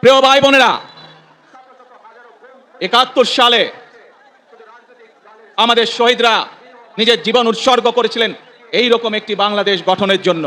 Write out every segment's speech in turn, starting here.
প্রিয় ভাই বোনেরা, ৭১ সালে আমাদের শহীদরা নিজের জীবন উৎসর্গ করেছিলেন এই রকম একটি বাংলাদেশ গঠনের জন্য।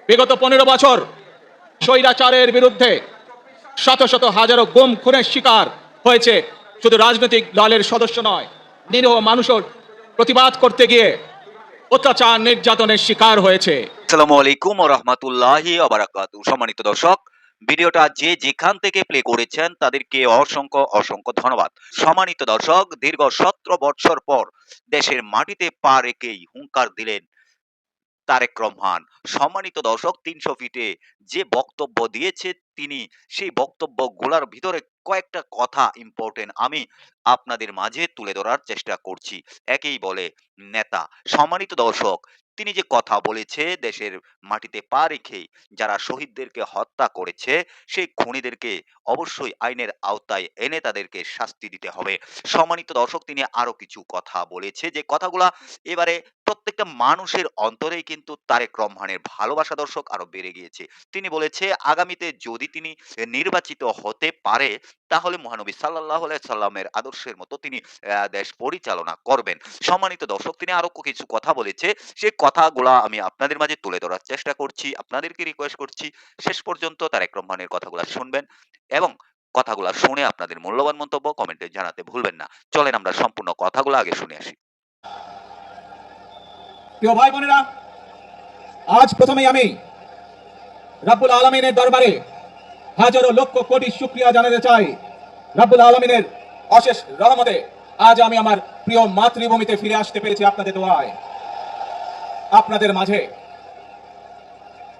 বিগত ১৫ বছর স্বৈরাচারের বিরুদ্ধে শত শত হাজারো গুম খুনের শিকার হয়েছে। শুধু রাজনৈতিক দলের সদস্য নয়, নিরীহ মানুষের প্রতিবাদ করতে গিয়ে অত্যাচার নির্যাতনের শিকার হয়েছে। আসসালামু আলাইকুম ওয়া রাহমাতুল্লাহি ওয়া বারাকাতুহু। সম্মানিত দর্শক, ভিডিওটা যে যেখান থেকে প্লে করেছেন তাদেরকে অসংখ্য অসংখ্য ধন্যবাদ। সম্মানিত দর্শক, দীর্ঘ 17 বছর পর দেশের মাটিতে পা রেখেই হুঙ্কার দিলেন তারেক রহমান। সম্মানিত দর্শক, 300 ফিটে যে বক্তব্য দিয়েছে তিনি, সেই বক্তব্যগুলোর ভিতরে কয়েকটা কথা ইম্পর্টেন্ট আমি আপনাদের মাঝে তুলে ধরার চেষ্টা করছি। একেই বলে নেতা। সম্মানিত দর্শক, তিনি যে কথা বলেছে দেশের মাটিতে পা রেখেই যারা শহীদদেরকে হত্যা করেছে সেই খুনিদেরকে অবশ্যই আইনের আওতায় এনে তাদেরকে শাস্তি দিতে হবে। সম্মানিত দর্শক, তিনি আরো কিছু কথা বলেছে যে কথাগুলা এবারে প্রত্যেকটা মানুষের অন্তরেই কিন্তু তারেক রহমানের ভালোবাসা দর্শক আরো বেড়ে গিয়েছে। তিনি বলেছে আগামীতে যদি তিনি নির্বাচিত হতে পারে তাহলে মহানবী সাল্লাল্লাহু আলাইহি সাল্লামের আদর্শের মতো তিনি দেশ পরিচালনা করবেন। সম্মানিত দর্শক, তিনি আরো কিছু কথা বলেছে, সেই কথাগুলা আমি আপনাদের মাঝে তুলে ধরার চেষ্টা করছি। আপনাদেরকে রিকোয়েস্ট করছি শেষ পর্যন্ত তারেক রহমানের কথাগুলা শুনবেন এবং কথাগুলা শুনে আপনাদের মূল্যবান মন্তব্য কমেন্টে জানাতে ভুলবেন না। চলেন আমরা সম্পূর্ণ কথাগুলো আগে শুনে আসি। প্রিয় ভাই বোনেরা, আজ প্রথমেই আমি রব্বুল আলামিনের দরবারে হাজারো লক্ষ কোটি শুকরিয়া জানাতে চাই। রব্বুল আলামিনের অশেষ রহমতে আজ আমি আমার প্রিয় মাতৃভূমিতে ফিরে আসতে পেরেছি আপনাদের দোয়ায়, আপনাদের মাঝে।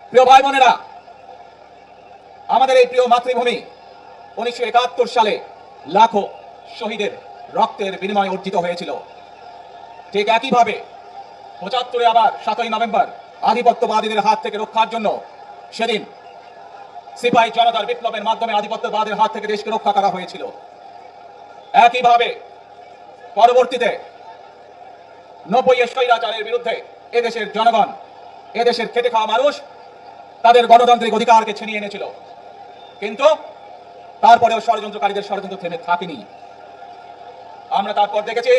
প্রিয় ভাই বোনেরা, আমাদের এই প্রিয় মাতৃভূমি 1971 সালে লাখো শহীদের রক্তের বিনিময়ে অর্জিত হয়েছিল। ঠিক একইভাবে ৭৫-এ আবার ৭ই নভেম্বর আধিপত্যবাদীদের হাত থেকে রক্ষার জন্য সেদিন সিপাহী জনতার বিপ্লবের মাধ্যমে আধিপত্যবাদের হাত থেকে দেশকে রক্ষা করা হয়েছিল। একইভাবে পরবর্তীতে ৯০-এর স্বৈরাচারের বিরুদ্ধে এদেশের জনগণ, এদেশের খেটে খাওয়া মানুষ তাদের গণতান্ত্রিক অধিকারকে ছিনিয়ে এনেছিল। কিন্তু তারপরেও ষড়যন্ত্রকারীদের ষড়যন্ত্র থেমে থাকেনি। আমরা তারপর দেখেছি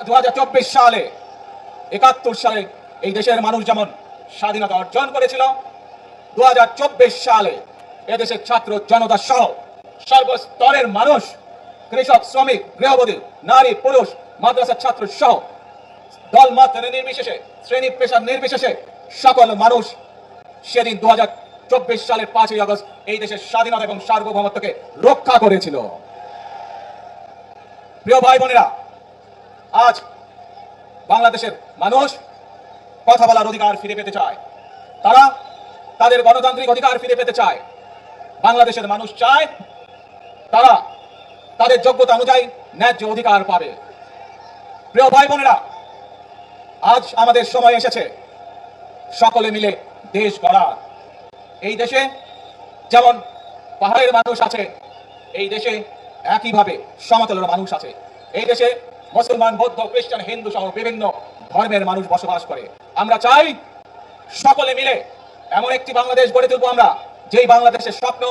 ২০২৪ সালে, ৭১ সালে এই দেশের মানুষ যেমন স্বাধীনতা অর্জন করেছিল, ২০২৪ সালে এদেশের ছাত্র জনতা সহ সর্বস্তরের মানুষ, কৃষক, শ্রমিক, গৃহবধূ, নারী, পুরুষ, মাদ্রাসার ছাত্র সহ দলমত নির্বিশেষে, শ্রেণী পেশা নির্বিশেষে সকল মানুষ সেদিন ২০২৪ সালের ৫ই আগস্ট এই দেশের স্বাধীনতা এবং সার্বভৌমত্বকে রক্ষা করেছিল। প্রিয় ভাই বোনেরা, আজ বাংলাদেশের মানুষ কথা বলার অধিকার ফিরে পেতে চায়, তারা তাদের গণতান্ত্রিক অধিকার ফিরে পেতে চায়। বাংলাদেশের মানুষ চায় তারা তাদের যোগ্যতা অনুযায়ী ন্যায্য অধিকার পাবে। প্রিয় ভাই বোনেরা, আজ আমাদের সময় এসেছে সকলে মিলে দেশ গড়ার। এই দেশে যেমন পাহাড়ের মানুষ আছে, এই দেশে একইভাবে সমতলের মানুষ আছে। এই দেশে মুসলমান, বৌদ্ধ, খ্রিস্টান, হিন্দু সহ বিভিন্ন ধর্মের মানুষ বসবাস করে। আমরা চাই সকলে মিলে এমন একটি বাংলাদেশ গড়ে তুলবো আমরা, যেই বাংলাদেশের স্বপ্ন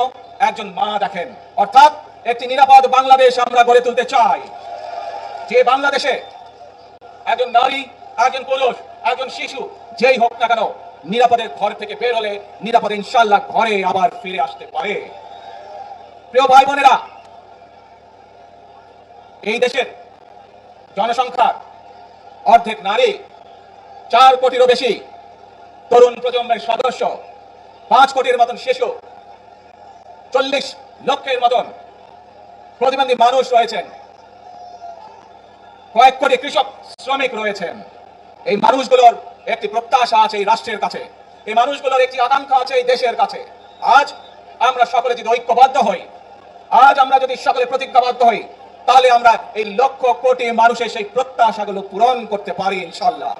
একজন মা দেখেন, অর্থাৎ একটি নিরাপদ বাংলাদেশ আমরা গড়ে তুলতে চাই। যে বাংলাদেশে একজন নারী, একজন পুরুষ, একজন শিশু যেই হোক না কেন নিরাপদের ঘর থেকে বের হলে নিরাপদে ইনশাআল্লাহ ঘরে আবার ফিরে আসতে পারে। প্রিয় ভাই বোনেরা, এই দেশের জনসংখ্যার অর্ধেক নারী, ৪ কোটিরও বেশি তরুণ প্রজন্মের সদস্য, ৫ কোটির মতন শিশু, ৪০ লক্ষের মতন প্রতিবন্ধী মানুষ রয়েছেন, কয়েক কোটি কৃষক শ্রমিক রয়েছেন। এই মানুষগুলোর একটি প্রত্যাশা আছে এই রাষ্ট্রের কাছে, এই মানুষগুলোর একটি আকাঙ্ক্ষা আছে এই দেশের কাছে। আজ আমরা সকলে যদি ঐক্যবদ্ধ হই, আজ আমরা যদি সকলে প্রতিজ্ঞাবদ্ধ হই, তাহলে আমরা এই লক্ষ কোটি মানুষের সেই প্রত্যাশাগুলো পূরণ করতে পারি ইনশাআল্লাহ।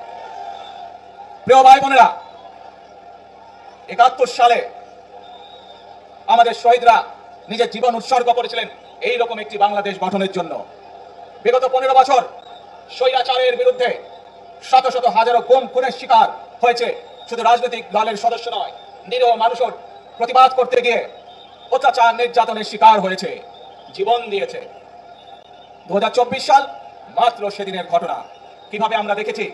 প্রিয় ভাই বোনেরা, ৭১ সালে আমাদের শহীদরা নিজের জীবন উৎসর্গ করেছিলেন এই রকম একটি বাংলাদেশ গঠনের জন্য। বিগত ১৫ বছর স্বৈরাচারের বিরুদ্ধে শত শত হাজারো গুম খুনের শিকার হয়েছে। শুধু রাজনৈতিক দলের সদস্য নয়, নিরীহ মানুষের প্রতিবাদ করতে গিয়ে অত্যাচার নির্যাতনের শিকার হয়েছে, জীবন দিয়েছে। 2024 সাল মাত্র সেদিনের ঘটনা। কিভাবে আমরা দেখেছি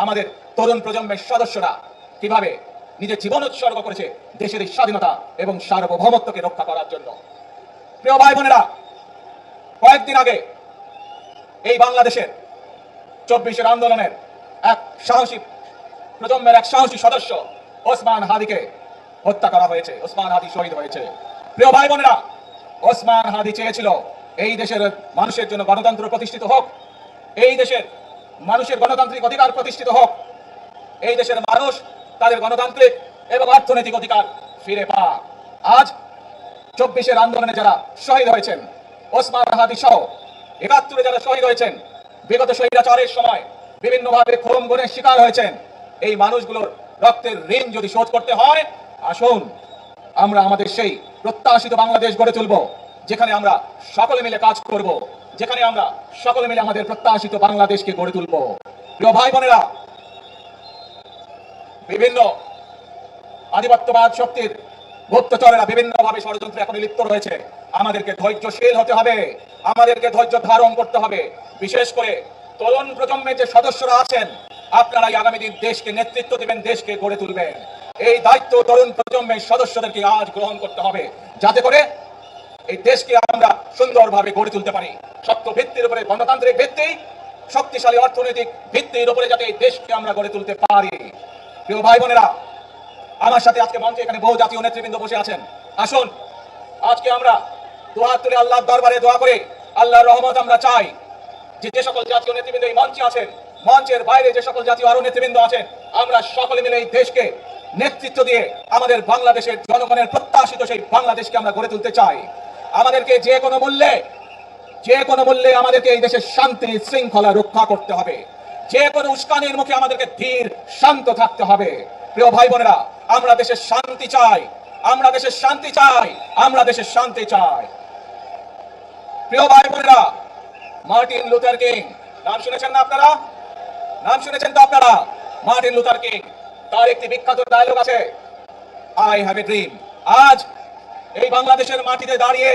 আমাদের তরুণ প্রজন্মের সদস্যরা কিভাবে নিজের জীবন উৎসর্গ করেছে দেশের এই স্বাধীনতা এবং সার্বভৌমত্বকে রক্ষা করার জন্য। প্রিয় ভাই বোনেরা, কয়েকদিন আগে এই বাংলাদেশের 24-এর আন্দোলনের এক সাহসী প্রজন্মের এক সাহসী সদস্য ওসমান হাদিকে হত্যা করা হয়েছে। ওসমান হাদি শহীদ হয়েছে। প্রিয় ভাই বোনেরা, ওসমান হাদি চেয়েছিল এই দেশের মানুষের জন্য গণতন্ত্র প্রতিষ্ঠিত হোক, এই দেশের মানুষের গণতান্ত্রিক অধিকার প্রতিষ্ঠিত হোক, এই দেশের মানুষ তাদের গণতান্ত্রিক এবং অর্থনৈতিক অধিকার ফিরে পাক। আজ 24-এর আন্দোলনে যারা শহীদ হয়েছেন, ওসমান হাদি সহ 71-এ যারা শহীদ হয়েছেন, বিগত স্বৈরাচারের সময় বিভিন্নভাবে খুন গুমের শিকার হয়েছেন, এই মানুষগুলোর রক্তের ঋণ যদি শোধ করতে হয়, আসুন আমরা আমাদের সেই প্রত্যাশিত বাংলাদেশ গড়ে তুলব, যেখানে আমরা সকলে মিলে কাজ করব, যেখানে আমরা সকলে মিলে আমাদের প্রত্যাশিত বাংলাদেশকে গড়ে তুলব। প্রিয় ভাই বোনেরা, বিভিন্ন আধিপত্যবাদ শক্তির গুপ্তচরেরা বিভিন্নভাবে ষড়যন্ত্রে এখন লিপ্ত রয়েছে। আমাদেরকে ধৈর্যশীল হতে হবে, আমাদেরকে ধৈর্য ধারণ করতে হবে। বিশেষ করে তরুণ প্রজন্মের যে সদস্যরা আছেন, আপনারা আগামী দিন দেশকে নেতৃত্ব দেবেন, দেশকে গড়ে তুলবেন। এই দায়িত্ব তরুণ প্রজন্মের সদস্যদেরকে আজ গ্রহণ করতে হবে, যাতে করে এই দেশকে আমরা সুন্দরভাবে গড়ে তুলতে পারি। শক্ত ভিত্তির উপরে, গণতান্ত্রিক ভিত্তি, শক্তিশালী অর্থনৈতিক ভিত্তির উপরে যাতে এই দেশকে আমরা গড়ে তুলতে পারি। প্রিয় ভাই বোনেরা, আমার সাথে আজকে মঞ্চে এখানে বহু জাতীয় নেতৃবৃন্দ বসে আছেন। আসুন আজকে আমরা দুহাত তুলে আল্লাহর দরবারে দোয়া করে আল্লাহর রহমত আমরা চাই। যে সকল জাতীয় নেতৃবৃন্দ এই মঞ্চে আছেন, মঞ্চের বাইরে যে সকল জাতীয় আরো নেতৃবৃন্দ আছেন, আমরা সকলে মিলে এই দেশকে নেতৃত্ব দিয়ে আমাদের বাংলাদেশের জনগণের প্রত্যাশিত সেই বাংলাদেশকে আমরা গড়ে তুলতে চাই। আমাদেরকে যে কোনো মূল্যে আমাদেরকে এই দেশের শান্তি শৃঙ্খলা রক্ষা করতে হবে। যে কোনো উস্কানির মুখে আমাদেরকে ধীর শান্ত থাকতে হবে। প্রিয় ভাই বোনেরা, আমরা দেশের শান্তি চাই, আমরা দেশের শান্তি চাই, আমরা দেশের শান্তি চাই। প্রিয় ভাই বোনেরা, মার্টিন লুথার কিং নাম শুনেছেন না আপনারা? নাম শুনেছেন তো আপনারা? মার্টিন লুথার কিং, তার একটি বিখ্যাত ডায়লগ আছে, আই হ্যাভ এ ড্রিম। আজ এই বাংলাদেশের মাটিতে দাঁড়িয়ে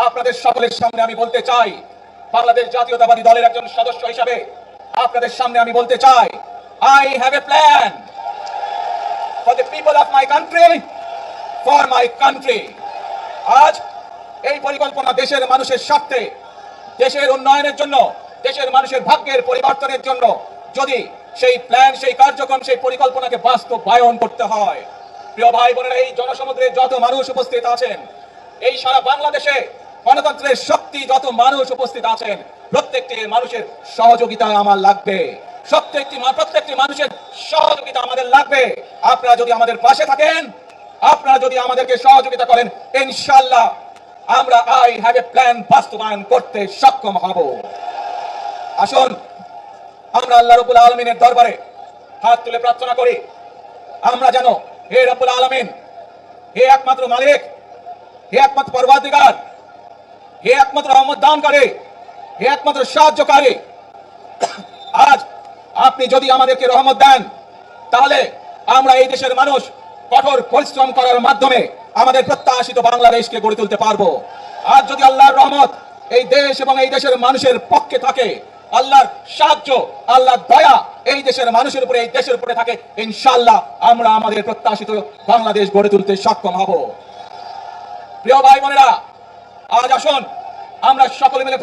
আপনাদের সকলের সামনে আমি বলতে চাই, বাংলাদেশ জাতীয়তাবাদী দলের একজন সদস্য হিসাবে আপনাদের সামনে আমি বলতে চাই, I have a plan for the people of my country, for my country. আজ এই পরিকল্পনা দেশের মানুষের স্বার্থে, দেশের উন্নয়নের জন্য, দেশের মানুষের ভাগ্যের পরিবর্তনের জন্য, যদি সেই প্ল্যান, সেই কার্যক্রম, সেই পরিকল্পনাকে বাস্তবায়ন করতে হয়। প্রিয় ভাই বোনেরা, এই জনসমুদ্রে যত মানুষ উপস্থিত আছেন, এই সারা বাংলাদেশে গণতন্ত্রের শক্তি যত মানুষ উপস্থিত আছেন, প্রত্যেকটি মানুষের সহযোগিতা আমার লাগবে, প্রত্যেকটি মানুষের সহযোগিতা আমাদের লাগবে। আপনারা যদি আমাদের পাশে থাকেন, আপনারা যদি আমাদেরকে সহযোগিতা করেন, ইনশাআল্লাহ আমরা আই হ্যাভ এ প্ল্যান বাস্তবায়ন করতে সক্ষম হব। আসুন আমরা আল্লাহ রাব্বুল আলামিনের দরবারে হাত তুলে প্রার্থনা করি, আমরা যেন হে রাব্বুল আলামিন, হে একমাত্র মালিক, হে একমাত্র পরওয়ারদিগার, হে একমাত্র রহমত দানকারী, হে একমাত্র সাহায্যকারী, আজ আপনি যদি আমাদেরকে রহমত দেন, তাহলে আমরা এই দেশের মানুষ কঠোর পরিশ্রম করার মাধ্যমে আমাদের প্রত্যাশিত বাংলাদেশকে গড়ে তুলতে পারবো। আজ যদি আল্লাহর রহমত এই দেশ এবং এই দেশের মানুষের পক্ষে থাকে, আল্লাহর সাহায্য, আল্লাহর দয়া এই দেশের মানুষের উপরে, এই দেশের উপরে থাকে, ইনশাআল্লাহ আমরা আমাদের প্রত্যাশিত বাংলাদেশ গড়ে তুলতে সক্ষম হব। প্রিয় ভাই বোনেরা, আজ আসুন আমরা সকলে মিলে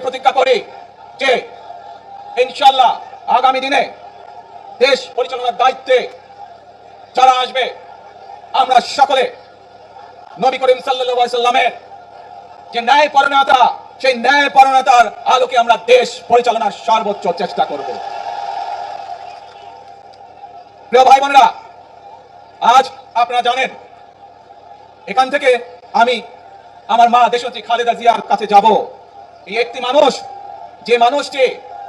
প্রতিজ্ঞা করি যে ইনশাআল্লাহ আগামী দিনে দেশ পরিচালনার দায়িত্বে যারা আসবে, আমরা সকলে নবী করিম সাল্লাল্লাহু আলাইহি সাল্লামের যে ন্যায়পরায়ণতা, সেই ন্যায়পরায়ণতার আলোকে আমরা দেশ পরিচালনার সর্বোচ্চ চেষ্টা করব। প্রিয় ভাই বোনেরা, আজ আপনারা জানেন এখান থেকে আমি আমার মা দেশনেত্রী খালেদা জিয়ার কাছে যাব। এই একটি মানুষ, যে মানুষটি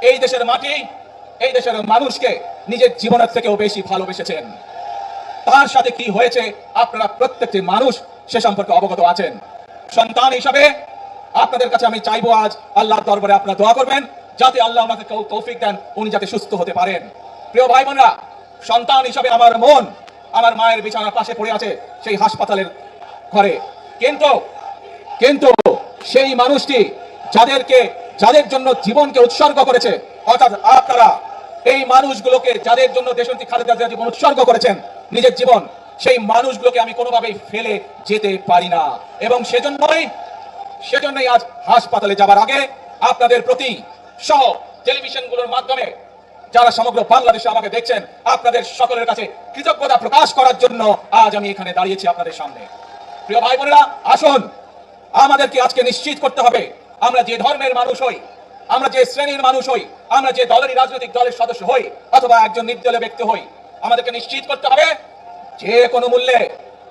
এই দেশের মাটি, এই দেশের মানুষকে নিজের জীবনের থেকেও বেশি ভালোবেসেছেন। তার সাথে কি হয়েছে আপনারা প্রত্যেকটি মানুষ সে সম্পর্কে অবগত আছেন। সন্তান হিসাবে আপনাদের কাছে আমি চাইবো, আজ আল্লাহর দরবারে আপনারা দোয়া করবেন, যাতে আল্লাহ ওনাকে তৌফিক দেন, উনি যাতে সুস্থ হতে পারেন। প্রিয় ভাই বোনেরা, সন্তান হিসাবে আমার মন আমার মায়ের বিছানার পাশে পড়ে আছে সেই হাসপাতালের ঘরে। কিন্তু কিন্তু সেই মানুষটি যাদের জন্য জীবনকে উৎসর্গ করেছে, অর্থাৎ আপনারা এই মানুষগুলোকে যাদের জন্য দেশনেত্রী খালেদা জিয়া জীবন উৎসর্গ করেছেন, নিজের জীবন, সেই মানুষগুলোকে আমি কোনোভাবেই ফেলে যেতে পারি না। এবং সেজন্যই আজ হাসপাতালে যাবার আগে আপনাদের প্রতি সহ টেলিভিশনগুলোর মাধ্যমে যারা সমগ্র বাংলাদেশে আমাকে দেখছেন, আপনাদের সকলের কাছে কৃতজ্ঞতা প্রকাশ করার জন্য আজ আমি এখানে দাঁড়িয়েছি আপনাদের সামনে। প্রিয় ভাই বোনেরা, আসুন আমাদেরকে আজকে নিশ্চিত করতে হবে, আমরা যে ধর্মের মানুষ হই, আমরা যে শ্রেণীর মানুষ হই, আমরা যে দলেরই রাজনৈতিক দলের সদস্য হই অথবা একজন নির্দলীয় ব্যক্তি হই, আমাদেরকে নিশ্চিত করতে হবে যে কোনো মূল্যে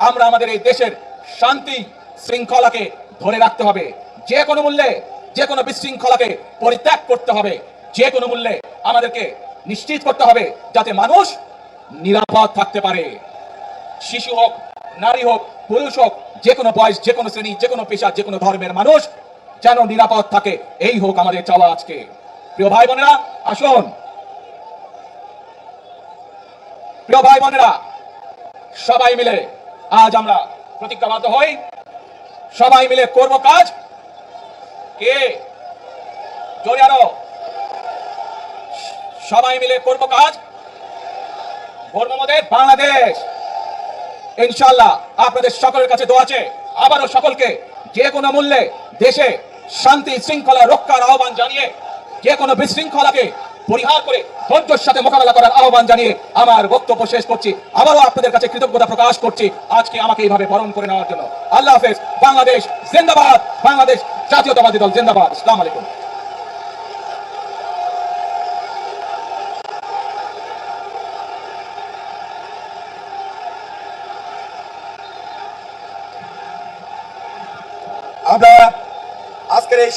আমরা আমাদের এই দেশের শান্তি শৃঙ্খলাকে ধরে রাখতে হবে। যে কোনো মূল্যে যে কোনো বিশৃঙ্খলাকে পরিত্যাগ করতে হবে। যে কোনো মূল্যে আমাদেরকে নিশ্চিত করতে হবে যাতে মানুষ নিরাপদ থাকতে পারে। শিশু হোক, নারী হোক, পুরুষ হোক, যে কোনো বয়স, যে কোনো শ্রেণী, যে কোনো পেশা, যে কোনো ধর্মের মানুষ যেন নিরাপদ থাকে, এই হোক আমাদের চাওয়া আজকে। প্রিয় ভাই বোনেরা, আসুন প্রিয় ভাই বোনেরা, সবাই মিলে আজ আমরা প্রতিজ্ঞাবদ্ধ হই, সবাই মিলে করব কাজ। কে জোরে আরো, সবাই মিলে করব কাজ, গড়ব আমাদের বাংলাদেশ। ইনশাআল্লাহ আপনাদের সকলের কাছে দোয়া আছে, আবারও সকলকে যে কোনো মূল্যে দেশে শান্তি শৃঙ্খলা রক্ষার আহ্বান জানিয়ে, যে কোনো বিশৃঙ্খলাকে পরিহার করে ধৈর্যের সাথে মোকাবেলা করার আহ্বান জানিয়ে আমার বক্তব্য শেষ করছি। আবারও আপনাদের কাছে কৃতজ্ঞতা প্রকাশ করছি আজকে আমাকে এইভাবে বরণ করে নেওয়ার জন্য। আল্লাহ হাফেজ। বাংলাদেশ জিন্দাবাদ, বাংলাদেশ জাতীয়তাবাদী দল জিন্দাবাদ। আসসালামু আলাইকুম। আমরা আজকের এই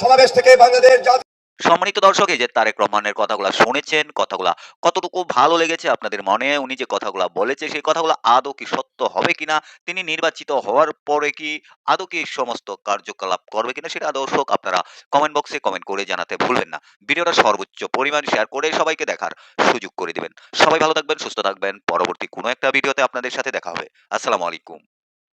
সমাবেশ থেকে বাংলাদেশ জাতীয় সম্মানিত দর্শক, এই যে তারেক রহমানের কথাগুলো শুনেছেন, কথাগুলা কতটুকু ভালো লেগেছে আপনাদের মনে? উনি যে কথাগুলো বলেছে সেই কথাগুলো আদৌ কি সত্য হবে কিনা, তিনি নির্বাচিত হওয়ার পরে কি আদৌ কি সমস্ত কার্যকলাপ করবে কিনা, সেটা দর্শক আপনারা কমেন্ট বক্সে কমেন্ট করে জানাতে ভুলবেন না। ভিডিওটা সর্বোচ্চ পরিমাণ শেয়ার করে সবাইকে দেখার সুযোগ করে দিবেন। সবাই ভালো থাকবেন, সুস্থ থাকবেন। পরবর্তী কোনো একটা ভিডিওতে আপনাদের সাথে দেখা হবে। আসসালামু আলাইকুম।